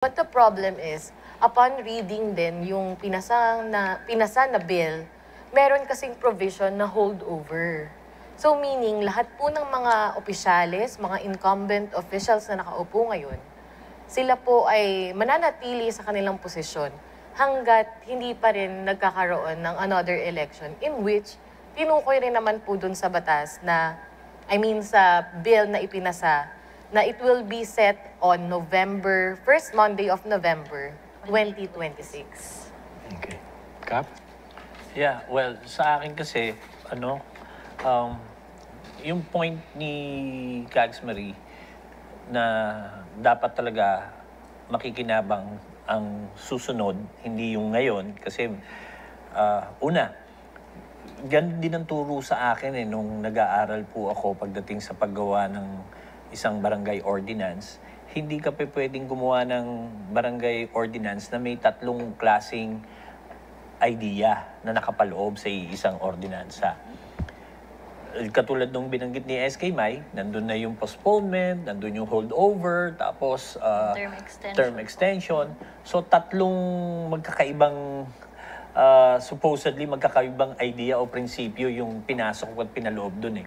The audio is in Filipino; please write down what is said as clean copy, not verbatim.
But the problem is, upon reading din yung pinasa na bill, meron kasing provision na holdover. So meaning, lahat po ng mga opisyalis, mga incumbent officials na nakaupo ngayon, sila po ay mananatili sa kanilang posisyon hanggat hindi pa rin nagkakaroon ng another election in which tinukoy rin naman po dun sa batas na, sa bill na ipinasa, na it will be set on first Monday of November, 2026. Okay. Kap? Yeah, well, sa akin kasi, yung point ni Kags Marie na dapat talaga makikinabang ang susunod, hindi yung ngayon. Kasi, una, ganun din ang turo sa akin nung nag-aaral po ako pagdating sa paggawa ng isang barangay ordinance. Hindi ka pa pwedeng gumawa ng barangay ordinance na may tatlong klaseng idea na nakapaloob sa isang ordinansa. Katulad nung binanggit ni SK Mai, nandun na yung postponement, nandun yung holdover, tapos term extension. So tatlong magkakaibang, supposedly magkakaibang idea o prinsipyo yung pinasok at pinaloob dun